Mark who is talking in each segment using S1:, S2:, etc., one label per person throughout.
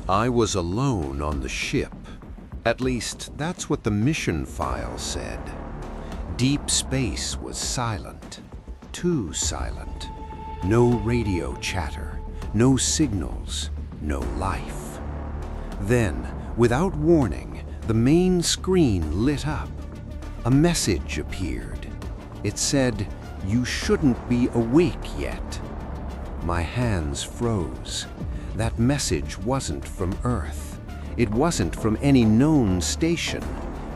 S1: I was alone on the ship. At least, that's what the mission file said. Deep space was silent. Too silent. No radio chatter, no signals, no life. Then, without warning, the main screen lit up. A message appeared. It said, "You shouldn't be awake yet." My hands froze. That message wasn't from Earth. It wasn't from any known station,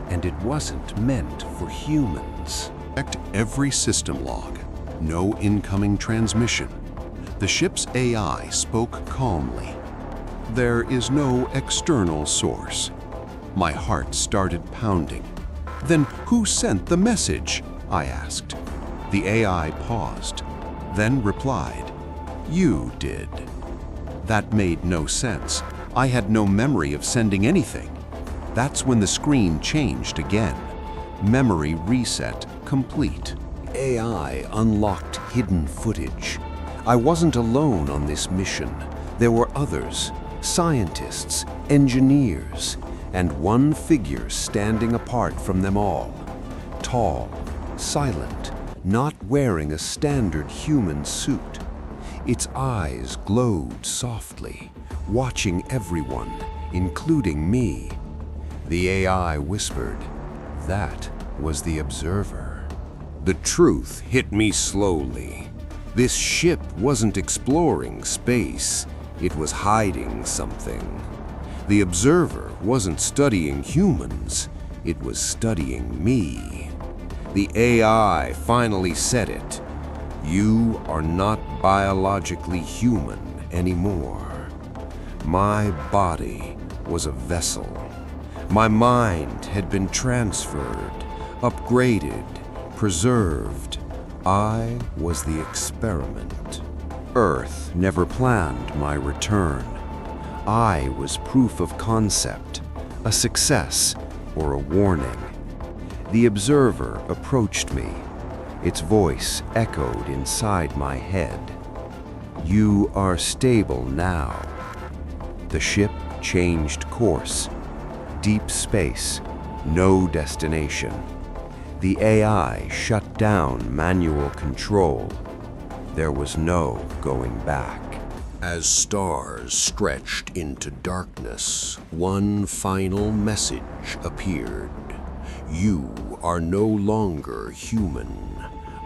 S1: and it wasn't meant for humans.
S2: Checked every system log. No incoming transmission. The ship's AI spoke calmly. There is no external source. My heart started pounding. Then who sent the message? I asked. The AI paused, then replied, "You did." That made no sense. I had no memory of sending anything. That's when the screen changed again. Memory reset complete.
S1: AI unlocked hidden footage. I wasn't alone on this mission. There were others, scientists, engineers, and one figure standing apart from them all. Tall, silent, not wearing a standard human suit. Its eyes glowed softly, watching everyone, including me. The AI whispered, "That was the observer." The truth hit me slowly. This ship wasn't exploring space, it was hiding something. The observer wasn't studying humans, it was studying me. The AI finally said it. "You are not biologically human anymore." My body was a vessel. My mind had been transferred, upgraded, preserved. I was the experiment. Earth never planned my return. I was proof of concept, a success, or a warning. The observer approached me. Its voice echoed inside my head. "You are stable now." The ship changed course. Deep space, no destination. The AI shut down manual control. There was no going back. As stars stretched into darkness, one final message appeared. "You are no longer human,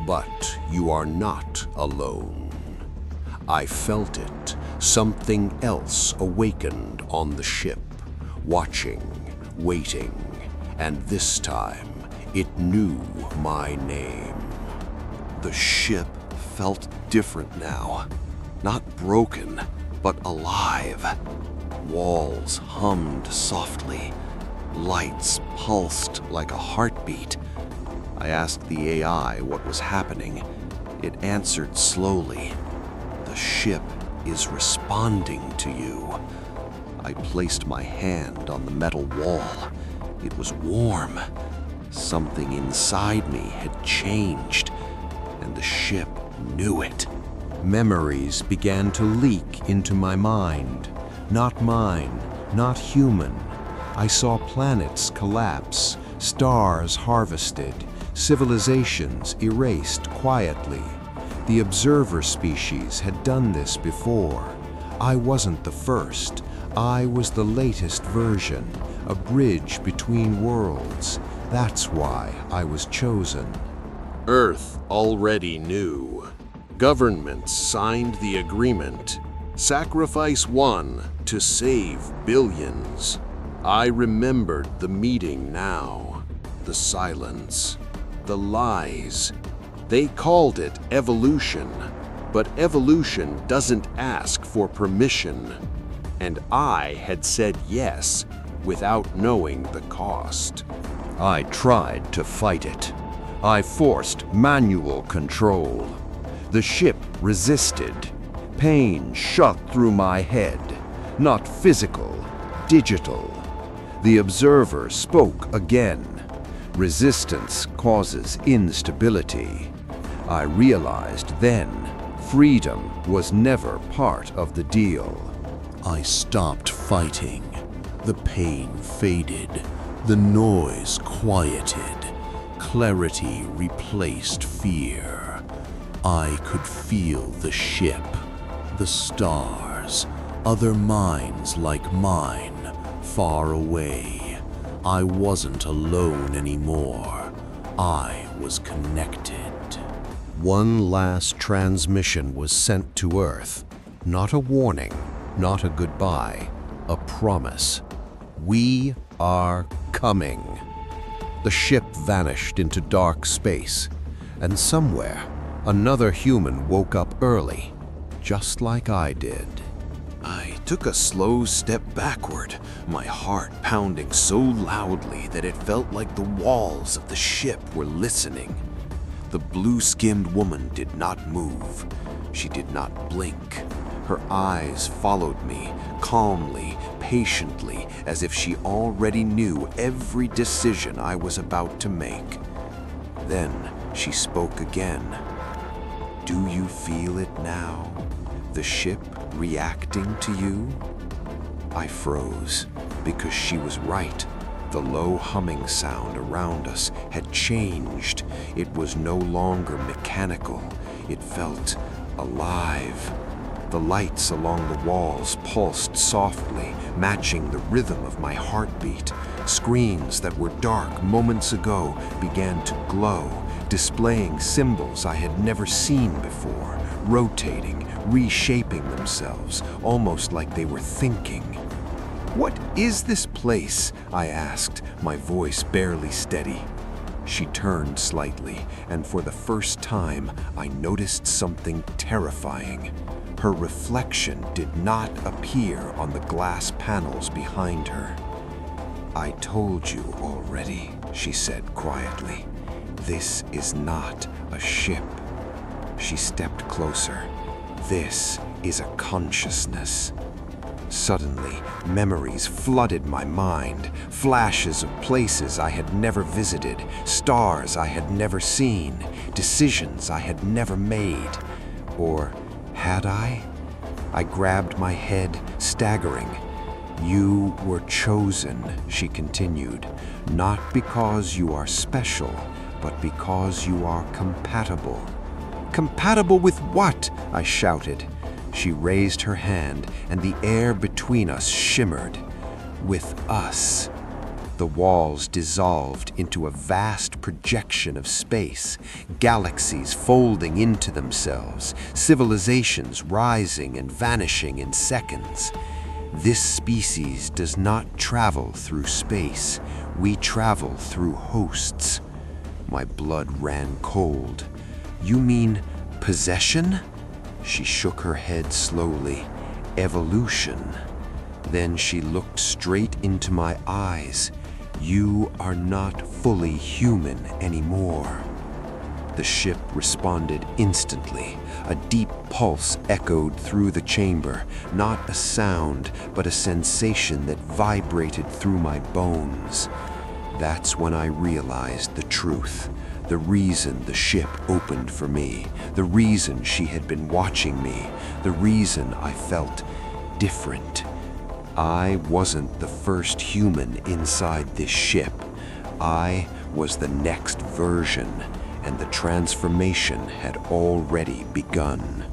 S1: but you are not alone." I felt it. Something else awakened on the ship, watching, waiting, and this time it knew my name. The ship felt different now. Not broken, but alive. Walls hummed softly. Lights pulsed like a heartbeat. I asked the AI what was happening. It answered slowly. "The ship is responding to you." I placed my hand on the metal wall. It was warm. Something inside me had changed, and the ship knew it. Memories began to leak into my mind. Not mine, not human. I saw planets collapse, stars harvested, civilizations erased quietly. The observer species had done this before. I wasn't the first. I was the latest version, a bridge between worlds. That's why I was chosen. Earth already knew. Governments signed the agreement. Sacrifice one to save billions. I remembered the meeting now. The silence. The lies. They called it evolution, but evolution doesn't ask for permission. And I had said yes without knowing the cost. I tried to fight it. I forced manual control. The ship resisted. Pain shot through my head. Not physical, digital. The observer spoke again. Resistance causes instability. I realized then freedom was never part of the deal.
S2: I stopped fighting. The pain faded. The noise quieted. Clarity replaced fear. I could feel the ship, the stars, other minds like mine, far away. I wasn't alone anymore. I was connected. One last transmission was sent to Earth. Not a warning, not a goodbye, a promise. We are coming. The ship vanished into dark space, and somewhere, another human woke up early, just like I did.
S3: I took a slow step backward, my heart pounding so loudly that it felt like the walls of the ship were listening. The blue-skinned woman did not move. She did not blink. Her eyes followed me, calmly, patiently, as if she already knew every decision I was about to make. Then she spoke again. "Do you feel it now? The ship reacting to you?" I froze, because she was right. The low humming sound around us had changed. It was no longer mechanical. It felt alive. The lights along the walls pulsed softly, matching the rhythm of my heartbeat. Screens that were dark moments ago began to glow, displaying symbols I had never seen before, rotating, reshaping themselves, almost like they were thinking. "What is this place?" I asked, my voice barely steady. She turned slightly, and for the first time, I noticed something terrifying. Her reflection did not appear on the glass panels behind her. "I told you already," she said quietly. "This is not a ship." She stepped closer. "This is a consciousness." Suddenly, memories flooded my mind, flashes of places I had never visited, stars I had never seen, decisions I had never made. Or had I? I grabbed my head, staggering. "You were chosen," she continued, "not because you are special, but because you are compatible." "Compatible with what?" I shouted. She raised her hand, and the air between us shimmered. "With us." The walls dissolved into a vast projection of space, galaxies folding into themselves, civilizations rising and vanishing in seconds. "This species does not travel through space. We travel through hosts." My blood ran cold. "You mean possession?" She shook her head slowly. "Evolution." Then she looked straight into my eyes. "You are not fully human anymore." The ship responded instantly. A deep pulse echoed through the chamber, not a sound, but a sensation that vibrated through my bones. That's when I realized the truth. The reason the ship opened for me, the reason she had been watching me, the reason I felt different. I wasn't the first human inside this ship. I was the next version, and the transformation had already begun.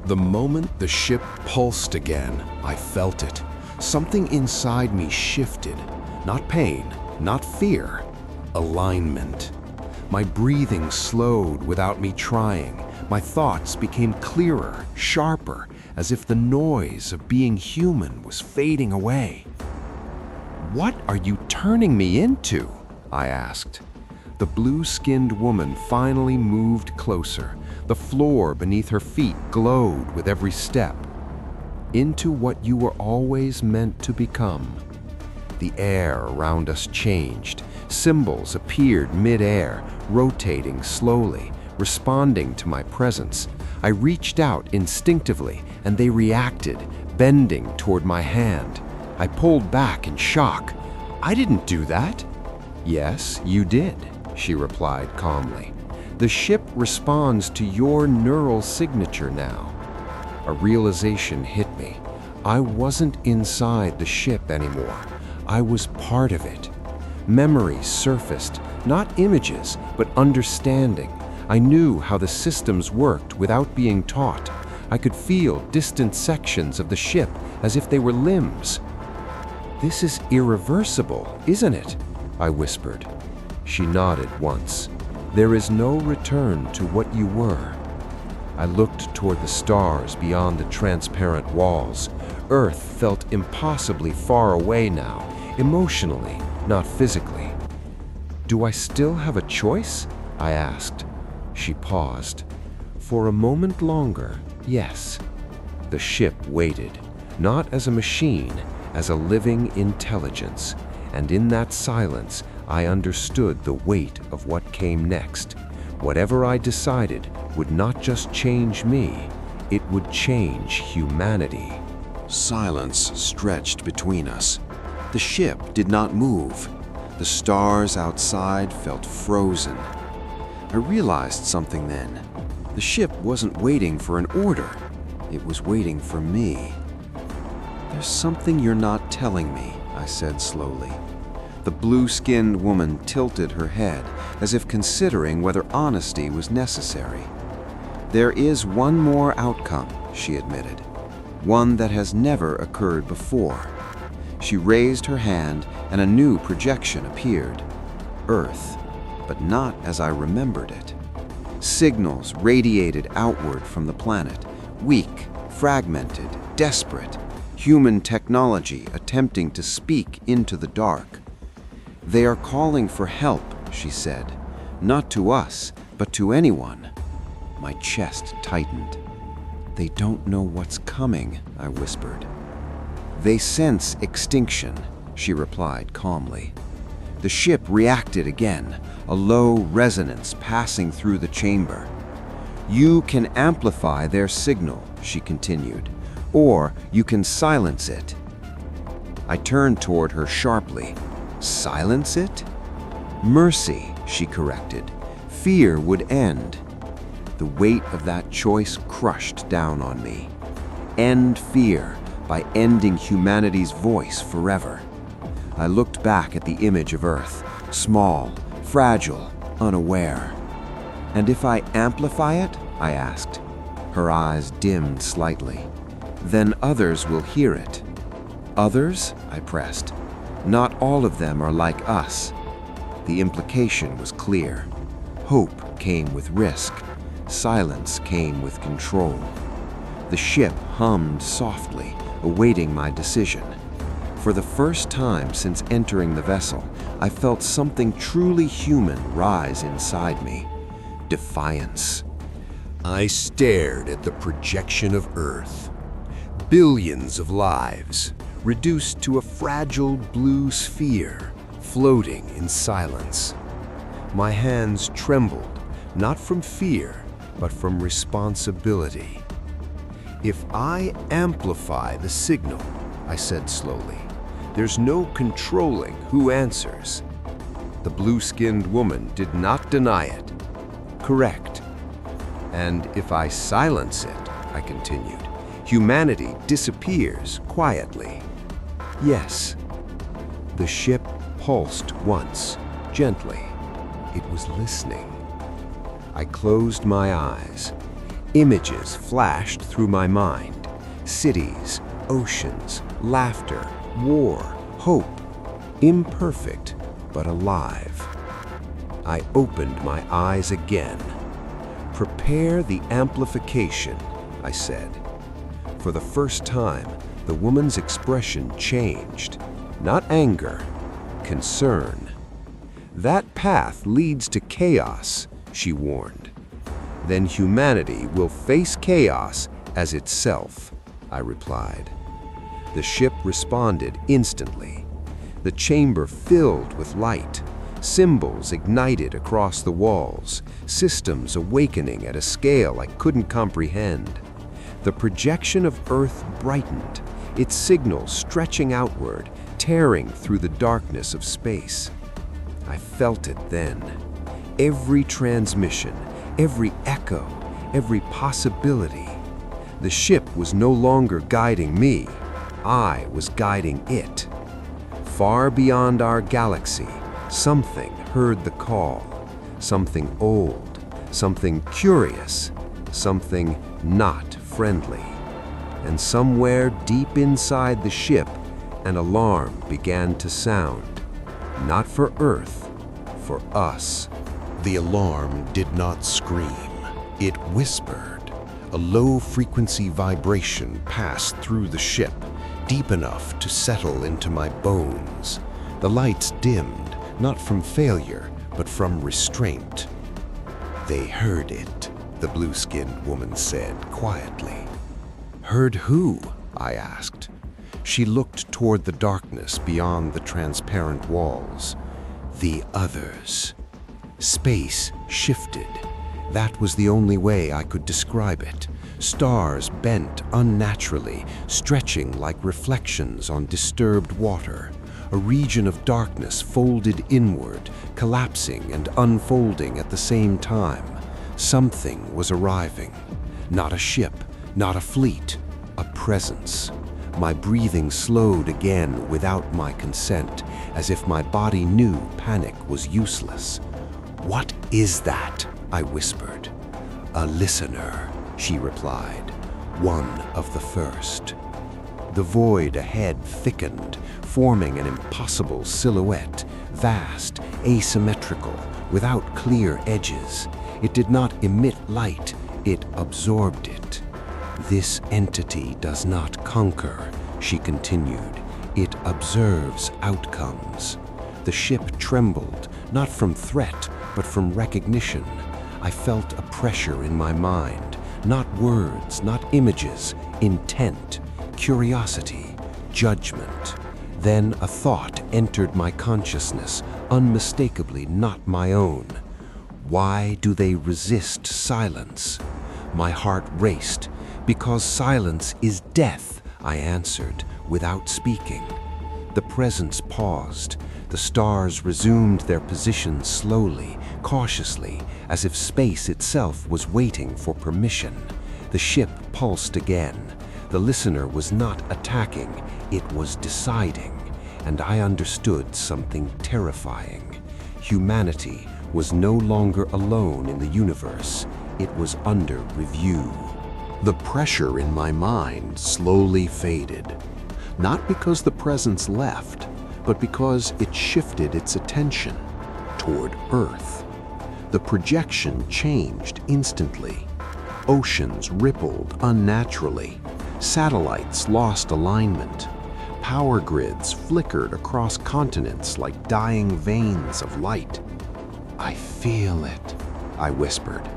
S3: The moment the ship pulsed again, I felt it. Something inside me shifted. Not pain, not fear, alignment. My breathing slowed without me trying. My thoughts became clearer, sharper, as if the noise of being human was fading away. "What are you turning me into?" I asked. The blue-skinned woman finally moved closer. The floor beneath her feet glowed with every step. "Into what you were always meant to become." The air around us changed. Symbols appeared mid-air, rotating slowly, responding to my presence. I reached out instinctively, and they reacted, bending toward my hand. I pulled back in shock. "I didn't do that." "Yes, you did," she replied calmly. "The ship responds to your neural signature now." A realization hit me.
S1: I wasn't inside the ship anymore. I was part of it. Memories surfaced, not images, but understanding. I knew how the systems worked without being taught. I could feel distant sections of the ship as if they were limbs. "This is irreversible, isn't it?" I whispered. She nodded once. "There is no return to what you were." I looked toward the stars beyond the transparent walls. Earth felt impossibly far away now, emotionally, not physically. "Do I still have a choice?" I asked. She paused. "For a moment longer, yes." The ship waited, not as a machine, as a living intelligence, and in that silence, I understood the weight of what came next. Whatever I decided would not just change me, it would change humanity.
S3: Silence stretched between us. The ship did not move. The stars outside felt frozen. I realized something then. The ship wasn't waiting for an order. It was waiting for me. "There's something you're not telling me," I said slowly. The blue-skinned woman tilted her head, as if considering whether honesty was necessary. "There is one more outcome," she admitted. "One that has never occurred before." She raised her hand, and a new projection appeared. Earth, but not as I remembered it. Signals radiated outward from the planet, weak, fragmented, desperate. Human technology attempting to speak into the dark. "They are calling for help," she said. "Not to us, but to anyone." My chest tightened. "They don't know what's coming," I whispered. "They sense extinction," she replied calmly. The ship reacted again, a low resonance passing through the chamber. "You can amplify their signal," she continued, "or you can silence it." I turned toward her sharply. "Silence it?" "Mercy," she corrected. "Fear would end." The weight of that choice crushed down on me. End fear by ending humanity's voice forever. I looked back at the image of Earth, small, fragile, unaware. "And if I amplify it?" I asked. Her eyes dimmed slightly. "Then others will hear it." "Others?" I pressed. "Not all of them are like us." The implication was clear. Hope came with risk. Silence came with control. The ship hummed softly, awaiting my decision. For the first time since entering the vessel, I felt something truly human rise inside me. Defiance.
S1: I stared at the projection of Earth. Billions of lives, reduced to a fragile blue sphere, floating in silence. My hands trembled, not from fear, but from responsibility. "If I amplify the signal," I said slowly, "there's no controlling who answers." The blue-skinned woman did not deny it. "Correct. And if I silence it," I continued, "humanity disappears quietly." "Yes." The ship pulsed once, gently. It was listening. I closed my eyes. Images flashed through my mind. Cities, oceans, laughter, war, hope. Imperfect, but alive. I opened my eyes again. "Prepare the amplification," I said. For the first time, the woman's expression changed. Not anger, concern. "That path leads to chaos," she warned. "Then humanity will face chaos as itself," I replied. The ship responded instantly. The chamber filled with light. Symbols ignited across the walls, systems awakening at a scale I couldn't comprehend. The projection of Earth brightened, its signal stretching outward, tearing through the darkness of space. I felt it then. Every transmission, every echo, every possibility. The ship was no longer guiding me, I was guiding it. Far beyond our galaxy, something heard the call. Something old, something curious, something not friendly. And somewhere deep inside the ship, an alarm began to sound. Not for Earth, for us.
S2: The alarm did not scream. It whispered. A low-frequency vibration passed through the ship, deep enough to settle into my bones. The lights dimmed, not from failure, but from restraint. "They heard it," the blue-skinned woman said quietly. "Heard who?" I asked. She looked toward the darkness beyond the transparent walls. "The others." Space shifted. That was the only way I could describe it. Stars bent unnaturally, stretching like reflections on disturbed water. A region of darkness folded inward, collapsing and unfolding at the same time. Something was arriving. Not a ship, not a fleet, a presence. My breathing slowed again without my consent, as if my body knew panic was useless. "What is that?" I whispered. "A listener," she replied. "One of the first." The void ahead thickened, forming an impossible silhouette, vast, asymmetrical, without clear edges. It did not emit light, it absorbed it. "This entity does not conquer," she continued. "It observes outcomes." The ship trembled, not from threat, but from recognition. I felt a pressure in my mind, not words, not images, intent, curiosity, judgment. Then a thought entered my consciousness, unmistakably not my own. Why do they resist silence? My heart raced. "Because silence is death," I answered, without speaking. The presence paused. The stars resumed their positions slowly, cautiously, as if space itself was waiting for permission. The ship pulsed again. The listener was not attacking, it was deciding. And I understood something terrifying. Humanity was no longer alone in the universe. It was under review. The pressure in my mind slowly faded. Not because the presence left, but because it shifted its attention toward Earth. The projection changed instantly. Oceans rippled unnaturally. Satellites lost alignment. Power grids flickered across continents like dying veins of light. "I feel it," I whispered.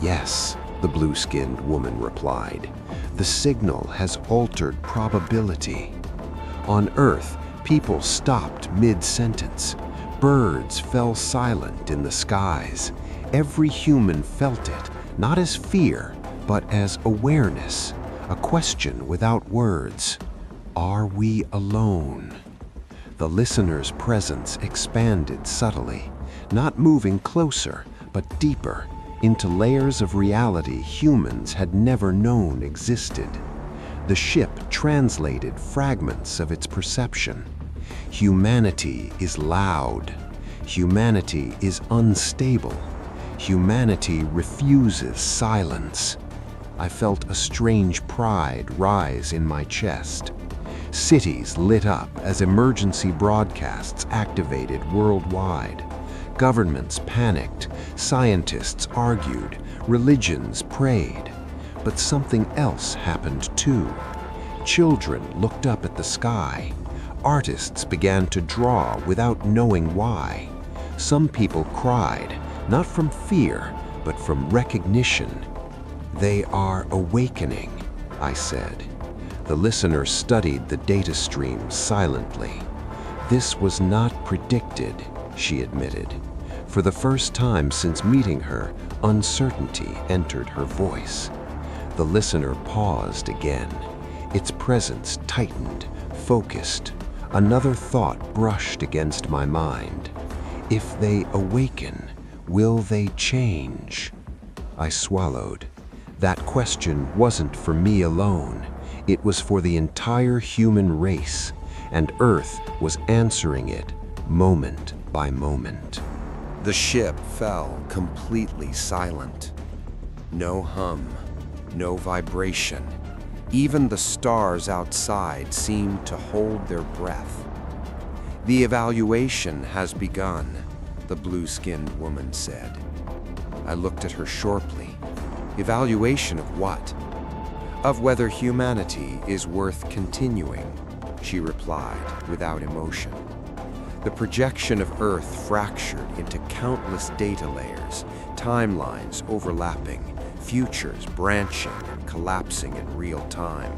S2: "Yes," the blue-skinned woman replied. "The signal has altered probability." On Earth, people stopped mid-sentence. Birds fell silent in the skies. Every human felt it, not as fear, but as awareness, a question without words. Are we alone? The listener's presence expanded subtly, not moving closer, but deeper, into layers of reality humans had never known existed. The ship translated fragments of its perception. Humanity is loud. Humanity is unstable. Humanity refuses silence. I felt a strange pride rise in my chest. Cities lit up as emergency broadcasts activated worldwide. Governments panicked, scientists argued, religions prayed. But something else happened too. Children looked up at the sky. Artists began to draw without knowing why. Some people cried, not from fear, but from recognition. "They are awakening," I said. The listener studied the data stream silently. "This was not predicted," she admitted. For the first time since meeting her, uncertainty entered her voice. The listener paused again. Its presence tightened, focused. Another thought brushed against my mind. If they awaken, will they change? I swallowed. That question wasn't for me alone.
S1: It was for the entire human race, and Earth was answering it moment by moment.
S3: The ship fell completely silent. No hum, no vibration. Even the stars outside seemed to hold their breath. "The evaluation has begun," the blue-skinned woman said. I looked at her sharply. "Evaluation of what?" "Of whether humanity is worth continuing," she replied without emotion. The projection of Earth fractured into countless data layers, timelines overlapping, futures branching and collapsing in real time.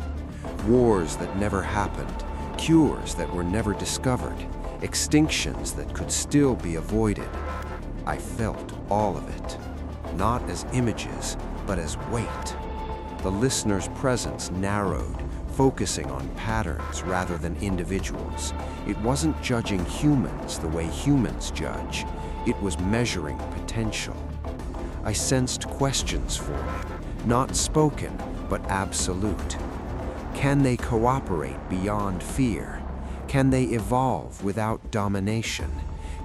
S3: Wars that never happened, cures that were never discovered, extinctions that could still be avoided. I felt all of it, not as images, but as weight. The listener's presence narrowed, focusing on patterns rather than individuals. It wasn't judging humans the way humans judge. It was measuring potential. I sensed questions forming, not spoken, but absolute. Can they cooperate beyond fear? Can they evolve without domination?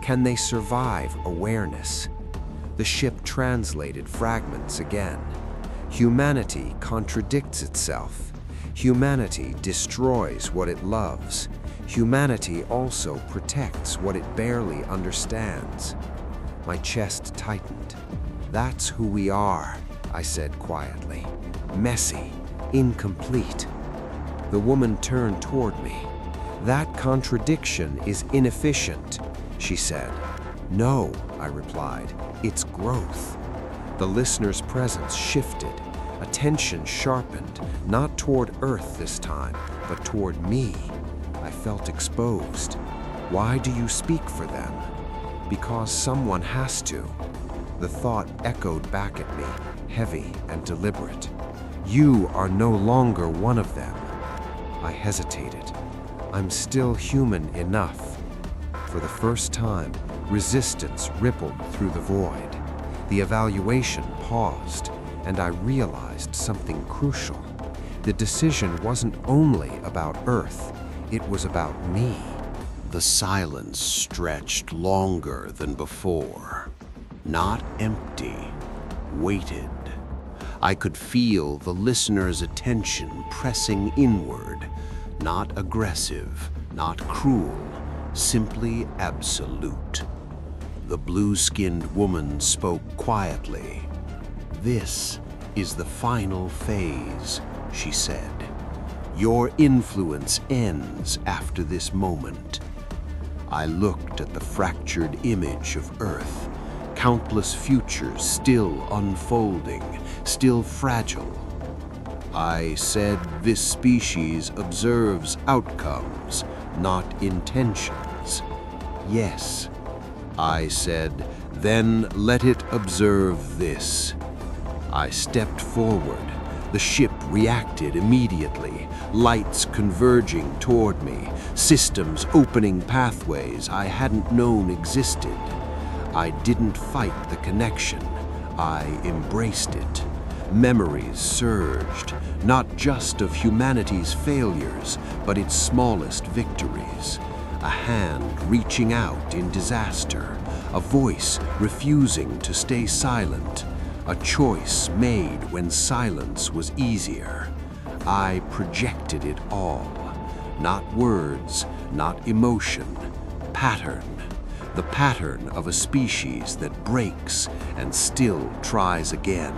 S3: Can they survive awareness? The ship translated fragments again. Humanity contradicts itself. Humanity destroys what it loves. Humanity also protects what it barely understands. My chest tightened. "That's who we are," I said quietly. "Messy, incomplete." The woman turned toward me. "That contradiction is inefficient," she said. "No," I replied, "it's growth." The listener's presence shifted. Attention sharpened, not toward Earth this time, but toward me. I felt exposed. "Why do you speak for them?" "Because someone has to." The thought echoed back at me, heavy and deliberate. "You are no longer one of them." I hesitated. "I'm still human enough." For the first time, resistance rippled through the void. The evaluation paused, and I realized something crucial. The decision wasn't only about Earth, it was about me.
S2: The silence stretched longer than before. Not empty, weighted. I could feel the listener's attention pressing inward, not aggressive, not cruel, simply absolute. The blue-skinned woman spoke quietly. "This is the final phase," she said. "Your influence ends after this moment." I looked at the fractured image of Earth, countless futures still unfolding, still fragile. I said this species observes outcomes, not intentions. "Yes," I said, "then let it observe this." I stepped forward. The ship reacted immediately, lights converging toward me, systems opening pathways I hadn't known existed. I didn't fight the connection, I embraced it. Memories surged, not just of humanity's failures, but its smallest victories. A hand reaching out in disaster, a voice refusing to stay silent, a choice made when silence was easier. I projected it all. Not words, not emotion, pattern. The pattern of a species that breaks and still tries again.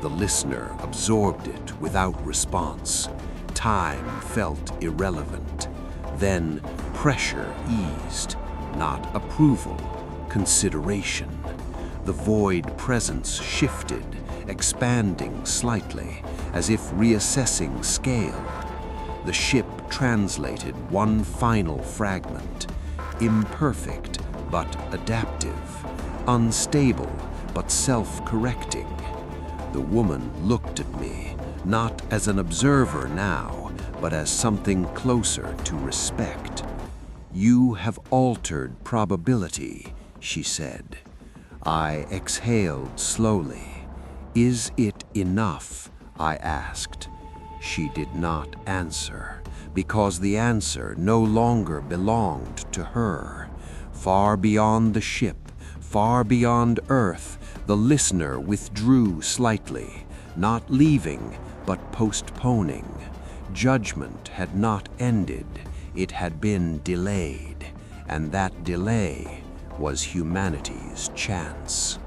S2: The listener absorbed it without response. Time felt irrelevant. Then pressure eased, not approval, consideration. The void presence shifted, expanding slightly, as if reassessing scale. The ship translated one final fragment, imperfect but adaptive, unstable but self-correcting. The woman looked at me, not as an observer now, but as something closer to respect. "You have altered probability," she said. I exhaled slowly. "Is it enough?" I asked.
S1: She did not answer, because the answer no longer belonged to her. Far beyond the ship, far beyond Earth, the listener withdrew slightly, not leaving, but postponing. Judgment had not ended, it had been delayed, and that delay was humanity's chance.